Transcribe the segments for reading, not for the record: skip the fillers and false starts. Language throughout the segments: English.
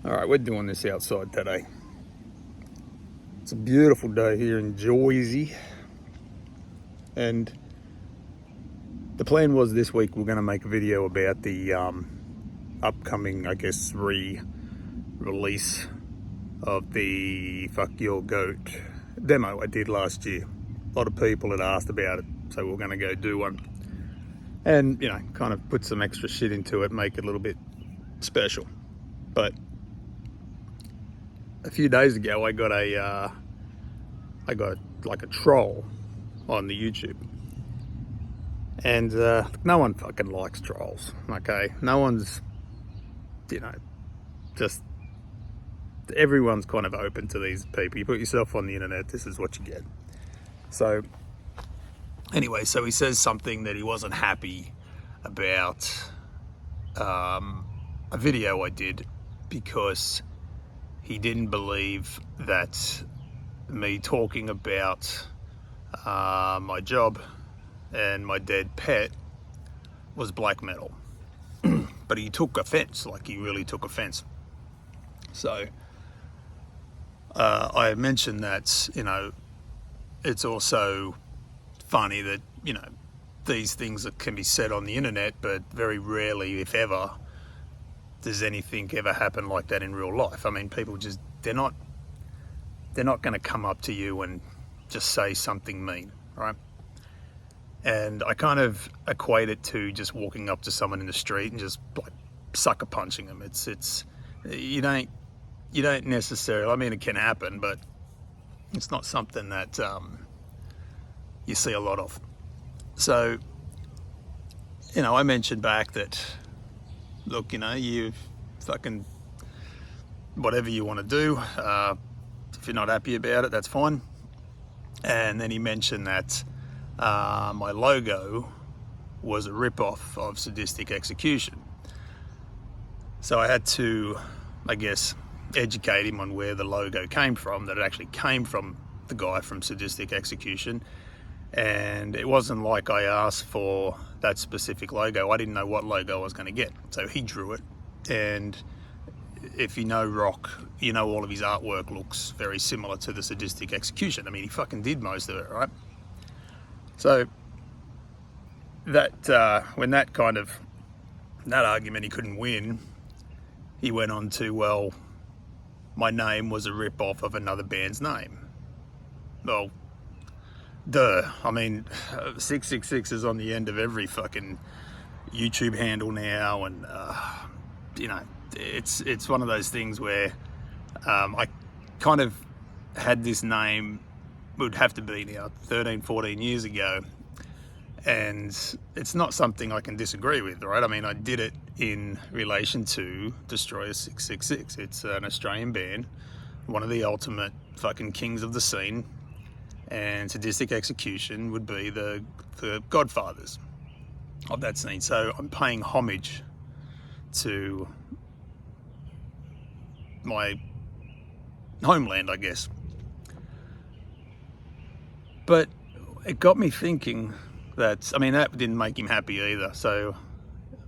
All right, we're doing this outside today. It's a beautiful day here in Jersey, and the plan was this week we're going to make a video about the upcoming, I guess, re-release of the Fuck Your Goat demo I did last year. A lot of people had asked about it, so we're going to go do one and, you know, kind of put some extra shit into it, make it a little bit special. But a few days ago I got like a troll on the YouTube, and no one fucking likes trolls, okay? No one's, you know, just everyone's kind of open to these people. You put yourself on the internet, this is what you get. So anyway, so he says something that he wasn't happy about a video I did, because he didn't believe that me talking about my job and my dead pet was black metal. But he took offense, like he really took offense. So I mentioned that, you know, it's also funny that, you know, these things that can be said on the internet, but very rarely, if ever, does anything ever happen like that in real life. I mean, people just, they're not going to come up to you and just say something mean, right? And I kind of equate it to just walking up to someone in the street and just like sucker punching them. It's you don't necessarily, I mean, it can happen, but it's not something that you see a lot of. So, you know, I mentioned back that, look, you know, you fucking, whatever you want to do, if you're not happy about it, that's fine. And then he mentioned that my logo was a rip-off of Sadistic Execution. So I had to, I guess, educate him on where the logo came from, that it actually came from the guy from Sadistic Execution. And it wasn't like I asked for that specific logo. I didn't know what logo I was going to get. So he drew it. And if you know Rock, you know all of his artwork looks very similar to the Sadistic Execution. I mean, he fucking did most of it, right? So that when that argument he couldn't win, he went on to, well, my name was a rip-off of another band's name. Well, duh. I mean, 666 is on the end of every fucking YouTube handle now, and you know, it's one of those things where I kind of had this name, would have to be now 13, 14 years ago, and it's not something I can disagree with, right? I mean, I did it in relation to Destroyer 666. It's an Australian band, one of the ultimate fucking kings of the scene, and Sadistic Execution would be the godfathers of that scene. So I'm paying homage to my homeland, I guess. But it got me thinking that, I mean, that didn't make him happy either. So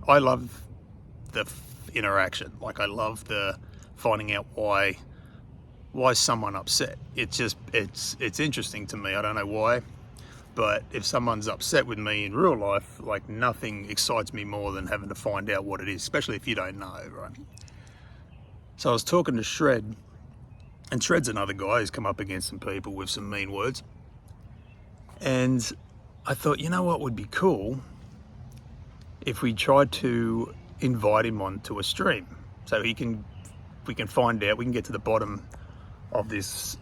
I love the interaction. Like, I love the finding out why is someone upset. It's just, it's interesting to me. I don't know why, but if someone's upset with me in real life, like, nothing excites me more than having to find out what it is, especially if you don't know, right? So I was talking to Shred, and Shred's another guy who's come up against some people with some mean words. And I thought, you know what would be cool? If we tried to invite him onto a stream, so we can find out, we can get to the bottom of this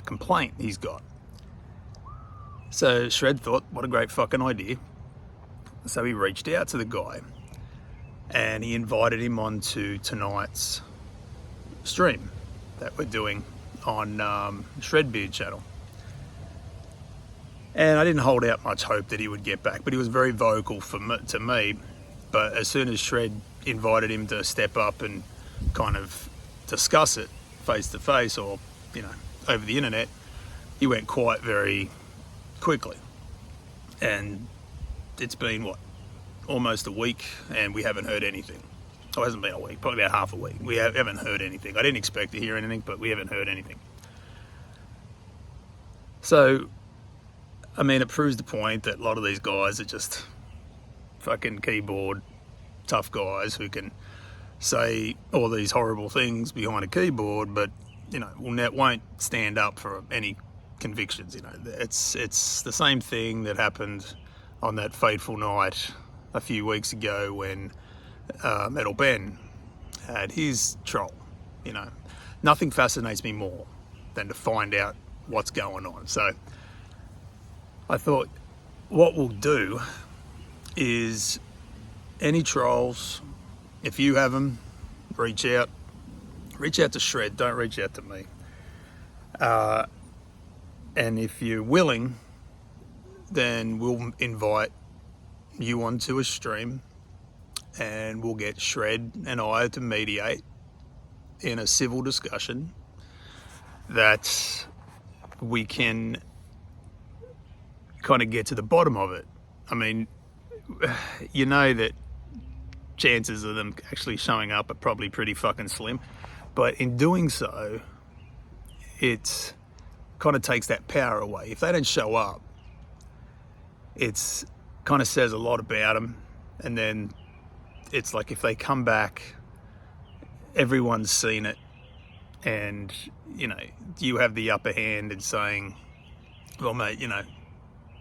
complaint he's got. So Shred thought, what a great fucking idea. So he reached out to the guy, and he invited him onto tonight's stream that we're doing on Shredbeard channel. And I didn't hold out much hope that he would get back, but he was very vocal to me. But as soon as Shred invited him to step up and kind of discuss it face to face, or, you know, over the internet, he went quiet very quickly. And it's been, what, almost a week, and we haven't heard anything. Oh, it hasn't been a week, probably about half a week. We haven't heard anything. I didn't expect to hear anything, but we haven't heard anything. So, I mean, it proves the point that a lot of these guys are just fucking keyboard tough guys who can say all these horrible things behind a keyboard, but, you know, won't stand up for any convictions. You know, it's the same thing that happened on that fateful night a few weeks ago when Metal Ben had his troll. You know, nothing fascinates me more than to find out what's going on. So I thought what we'll do is any trolls, if you have them, reach out to Shred, don't reach out to me. And if you're willing, then we'll invite you onto a stream and we'll get Shred and I to mediate in a civil discussion that we can kind of get to the bottom of it. I mean, you know that chances of them actually showing up are probably pretty fucking slim, but in doing so, it kind of takes that power away. If they don't show up, it's kind of says a lot about them, and then it's like if they come back, everyone's seen it, and you know, you have the upper hand in saying, well mate, you know,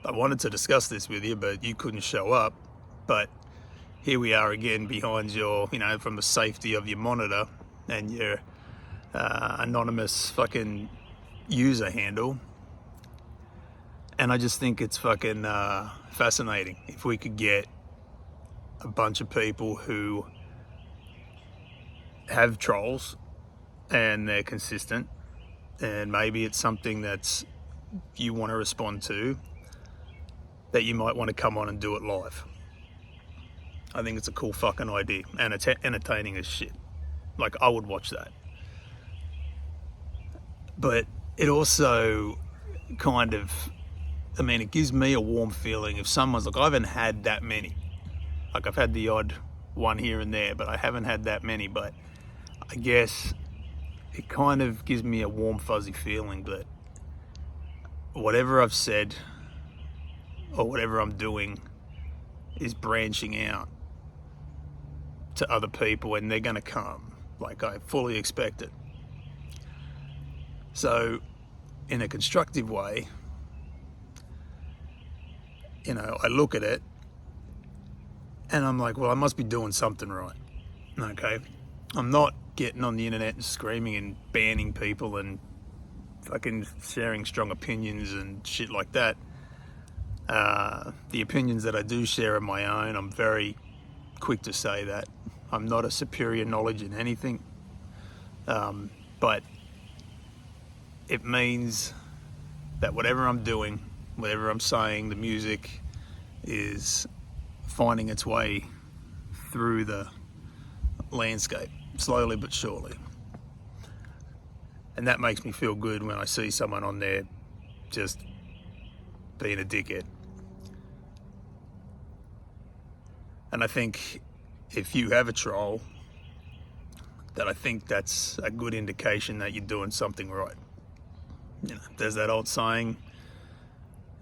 I wanted to discuss this with you, but you couldn't show up, but here we are again behind your, you know, from the safety of your monitor and your anonymous fucking user handle. And I just think it's fucking fascinating if we could get a bunch of people who have trolls and they're consistent, and maybe it's something that's you want to respond to, that you might want to come on and do it live. I think it's a cool fucking idea, and it's entertaining as shit. Like, I would watch that. But it also kind of, I mean, it gives me a warm feeling if someone's like, I haven't had that many. Like, I've had the odd one here and there, but I haven't had that many. But I guess it kind of gives me a warm, fuzzy feeling that whatever I've said or whatever I'm doing is branching out to other people, and they're going to come. Like, I fully expect it. So, in a constructive way, you know, I look at it and I'm like, well, I must be doing something right. Okay? I'm not getting on the internet and screaming and banning people and fucking sharing strong opinions and shit like that. The opinions that I do share are my own. I'm very quick to say that. I'm not a superior knowledge in anything. But it means that whatever I'm doing, whatever I'm saying, the music is finding its way through the landscape, slowly but surely. And that makes me feel good when I see someone on there just being a dickhead. And I think if you have a troll, that I think that's a good indication that you're doing something right. You know, there's that old saying,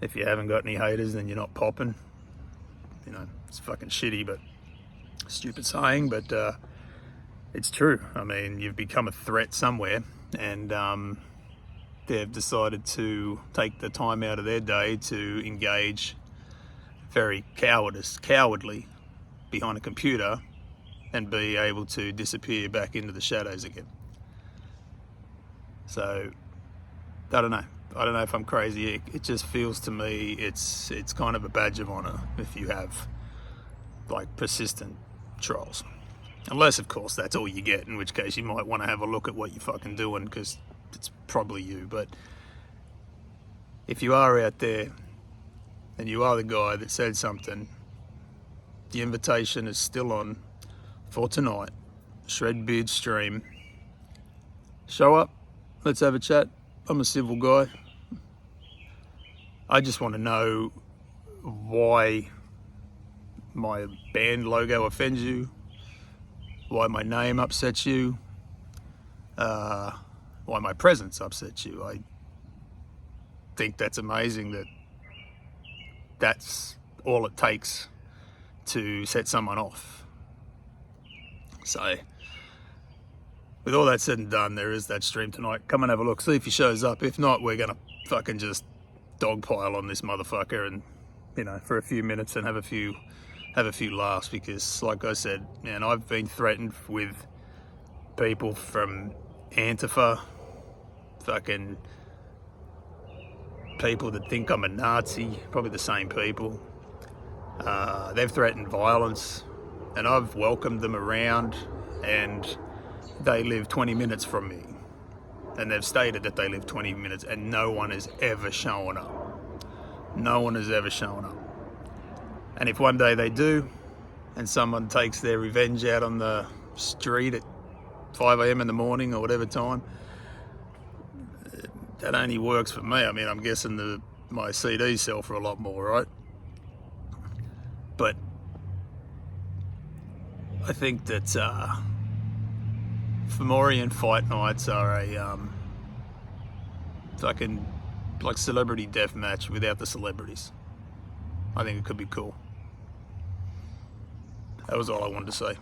if you haven't got any haters, then you're not popping. You know, it's fucking shitty, but stupid saying, but it's true. I mean, you've become a threat somewhere, and they've decided to take the time out of their day to engage very cowardly behind a computer and be able to disappear back into the shadows again. So, I don't know. I don't know if I'm crazy. It just feels to me it's kind of a badge of honor if you have like persistent trolls. Unless, of course, that's all you get, in which case you might want to have a look at what you're fucking doing, because it's probably you. But if you are out there and you are the guy that said something, the invitation is still on for tonight. Shred Beard stream. Show up. Let's have a chat. I'm a civil guy. I just want to know why my band logo offends you, why my name upsets you, why my presence upsets you. I think that's amazing that that's all it takes to set someone off. So with all that said and done, there is that stream tonight. Come and have a look, see if he shows up. If not, we're gonna fucking just dogpile on this motherfucker and, you know, for a few minutes and have a few laughs, because like I said, man, I've been threatened with people from Antifa, fucking people that think I'm a Nazi, probably the same people. They've threatened violence, and I've welcomed them around, and they live 20 minutes from me. And they've stated that they live 20 minutes, and no one has ever shown up. No one has ever shown up. And if one day they do, and someone takes their revenge out on the street at 5 a.m. in the morning or whatever time, that only works for me. I mean, I'm guessing my CDs sell for a lot more, right? But I think that Fomorian fight nights are a fucking like celebrity death match without the celebrities. I think it could be cool. That was all I wanted to say.